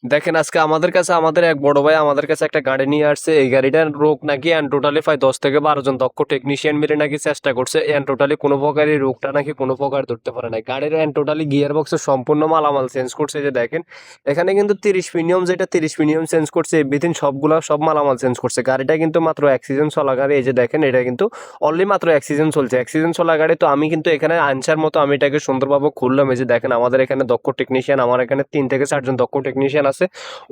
দেখেন আজকে আমাদের কাছে আমাদের এক বড় ভাই আমাদের কাছে একটা গাড়ি নিয়ে আসছে। এই গাড়িটার রোগ নাকি টোটালি প্রায় 10 থেকে 12 জন দক্ষ টেকনিশিয়ান মিলে নাকি চেষ্টা করছে। টোটালি কোনো প্রকারই রোগটা নাকি কোনো প্রকার ধরতে পারে নাই। গাড়ির টোটালি গিয়ার বক্সের সম্পূর্ণ মালামাল চেঞ্জ করছে। যে দেখেন এখানে কিন্তু 30 প্রিমিয়াম, যেটা 30 প্রিমিয়াম চেঞ্জ করছে, এভরিথিং সবগুলা সব মালামাল চেঞ্জ করছে। গাড়িটা কিন্তু মাত্র অ্যাক্সিডেন্ট চলা গাড়ি। এই যে দেখেন এটা কিন্তু অনলি মাত্র অ্যাক্সিডেন্ট চলছে, অ্যাক্সিডেন্ট চলা গাড়ি। তো আমি কিন্তু এখানে আনসার মতো আমি এটাকে সুন্দরভাবে খুললাম। এই যে দেখেন আমাদের এখানে দক্ষ টেকনিশিয়ান, আমার এখানে 3 থেকে 4 জন দক্ষ টেকনিশিয়ান আছে,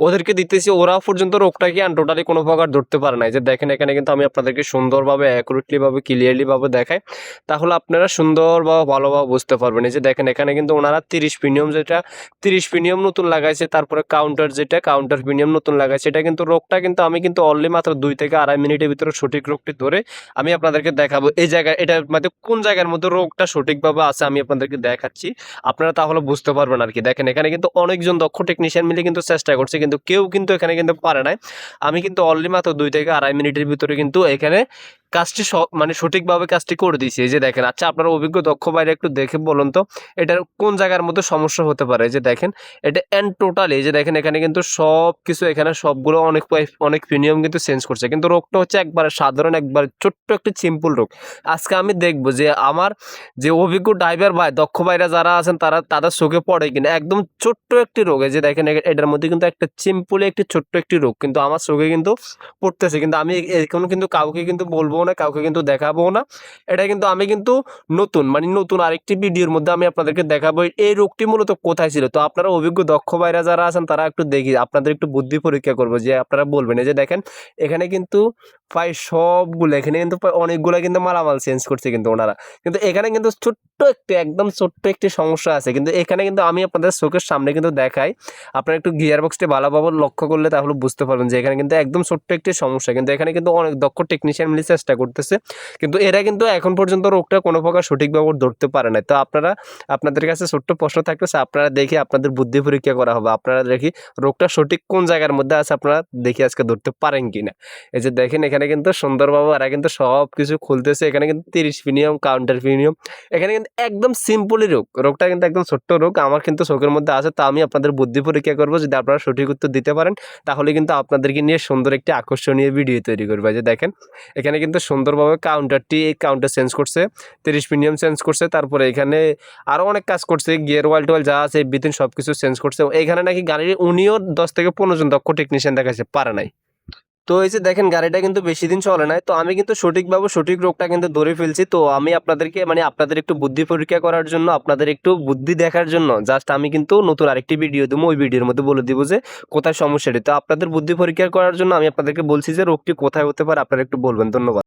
ওদেরকে দিতেছি। ওরা পর্যন্ত রোগটাকে টোটালি কোনো প্রকার ধরতে পারে না। যে দেখেন এখানে কিন্তু আমি আপনাদেরকে সুন্দরভাবে অ্যাকুরেটলি ভাবে ক্লিয়ারলি ভাবে দেখাই, তাহলে আপনারা সুন্দরভাবে ভালোভাবে বুঝতে পারবেন। এই যে দেখেন এখানে কিন্তু ওনারা 30 প্রিমিয়াম, যেটা 30 প্রিমিয়াম নতুন লাগাইছে, তারপরে কাউন্টার, যেটা কাউন্টার প্রিমিয়াম নতুন লাগাইছে। এটা কিন্তু রোগটা কিন্তু আমি কিন্তু অনলি মাত্র 2 থেকে 2.5 মিনিটের ভিতরে সঠিক রোগটি ধরে আমি আপনাদেরকে দেখাবো। এই জায়গায় এটা মানে কোন জায়গার মধ্যে রোগটা সঠিকভাবে আছে আমি আপনাদেরকে দেখাচ্ছি, আপনারা তাহলে বুঝতে পারবেন আর কি। দেখেন এখানে কিন্তু অনেকজন দক্ষ টেকনিশিয়ান মিলে কিন্তু চেষ্টা করছে, কিন্তু কেউ কিন্তু এখানে কিন্তু পারে নাই। আমি কিন্তু অনলি মাত্র 2 থেকে 2.5 মিনিটের ভিতরে কিন্তু এখানে কাজটি মানে সঠিকভাবে কাজটি করে দিয়েছি। এই যে দেখেন, আচ্ছা আপনারা অভিজ্ঞ দক্ষ বাইরে একটু দেখে বলুন তো এটার কোন জায়গার মধ্যে সমস্যা হতে পারে। এই যে দেখেন এটা টোটালি, এই যে দেখেন এখানে কিন্তু সব কিছু, এখানে সবগুলো অনেক অনেক প্রিমিয়াম কিন্তু চেঞ্জ করছে, কিন্তু রোগটা হচ্ছে একবারে সাধারণ, একবার ছোট্ট একটি সিম্পল রোগ। আজকে আমি দেখবো যে আমার যে অভিজ্ঞ ড্রাইভার ভাই, দক্ষ ভাইরা যারা আছেন তারা তাদের চোখে পড়ে কিনা। একদম ছোট্ট একটি রোগ। এই যে দেখেন এটার মধ্যে কিন্তু একটা সিম্পলি একটি ছোট্ট একটি রোগ, কিন্তু আমার চোখে কিন্তু পড়তেছে, কিন্তু আমি এখন কিন্তু কাউকে কিন্তু বলবো না, কাউকে কিন্তু দেখাবো না। এটা কিন্তু আমি কিন্তু নতুন মানে নতুন আরেকটি ভিডিওর মধ্যে আমি আপনাদেরকে দেখাবো এই রোগটি মূলত কোথায় ছিল। তো আপনারা অভিজ্ঞ দক্ষ ভাইরা যারা আছেন তারা একটু দেখি, আপনাদের একটু বুদ্ধি পরীক্ষা করবো যে আপনারা বলবেন। এই যে দেখেন এখানে কিন্তু প্রায় সবগুলো, এখানে কিন্তু প্রায় অনেকগুলো কিন্তু মালামাল চেঞ্জ করছে কিন্তু ওনারা, কিন্তু এখানে কিন্তু ছোট্ট একটি, একদম ছোট্ট একটি সমস্যা আছে। কিন্তু এখানে কিন্তু আমি আপনাদের চোখের সামনে কিন্তু দেখাই, আপনারা একটু গিয়ার বক্সটি ভালোভাবে লক্ষ্য করলে তাহলে বুঝতে পারবেন যে এখানে কিন্তু একদম ছোট্ট একটি সমস্যা। কিন্তু এখানে কিন্তু অনেক দক্ষ টেকনিশিয়ান মিলে চেষ্টা করতেছে, কিন্তু এরা কিন্তু এখন পর্যন্ত রোগটা কোনো প্রকার সঠিকভাবে ধরতে পারে না। তো আপনারা, আপনাদের কাছে ছোট্ট প্রশ্ন থাকতেছে, আপনারা দেখি আপনাদের বুদ্ধি পরীক্ষা করা হবে, আপনারা দেখি রোগটা সঠিক কোন জায়গার মধ্যে আছে, আপনারা দেখি আজকে ধরতে পারেন কিনা। এই যে দেখেন এখানে কিন্তু সুন্দরভাবে এরা কিন্তু সব কিছু খুলতেছে। এখানে কিন্তু 30 প্রিমিয়াম, কাউন্টার প্রিমিয়াম, এখানে কিন্তু একদম সিম্পলি রোগটা কিন্তু একদম ছোট্ট রোগ, আমার কিন্তু চোখের মধ্যে আছে। তা আমি আপনাদের বুদ্ধি পরীক্ষা করবো, যদি আপনারা সঠিক উত্তর দিতে পারেন তাহলে কিন্তু আপনাদেরকে নিয়ে সুন্দর একটি আকর্ষণীয় ভিডিও তৈরি করবো। যে দেখেন এখানে কিন্তু সুন্দরভাবে কাউন্টার চেঞ্জ করছে, 30 প্রিমিয়াম চেঞ্জ করছে, তারপরে এখানে আরও অনেক কাজ করছে, গিয়ার ওয়াল টোয়াল যা আছে বিতিন সব কিছু চেঞ্জ করছে। এখানে নাকি গাড়ির উনিও 10 থেকে 15 জন দক্ষ টেকনিশিয়ান দেখাচ্ছে, পারে নাই। তো এই যে দেখেন গাড়িটা কিন্তু বেশি দিন চলে নাই, তো আমি কিন্তু সঠিকভাবে সঠিক রোগটা কিন্তু ধরে ফেলছি। তো আমি আপনাদেরকে মানে আপনাদের একটু বুদ্ধি পরীক্ষা করার জন্য, আপনাদের একটু বুদ্ধি দেখার জন্য জাস্ট আমি কিন্তু নতুন আরেকটি ভিডিও দেবো, ওই ভিডিওর মধ্যে বলে দিব যে কোথায় সমস্যাটি। তো আপনাদের বুদ্ধি পরীক্ষা করার জন্য আমি আপনাদেরকে বলছি যে রোগটি কোথায় হতে পারে, আপনারা একটু বলবেন। ধন্যবাদ।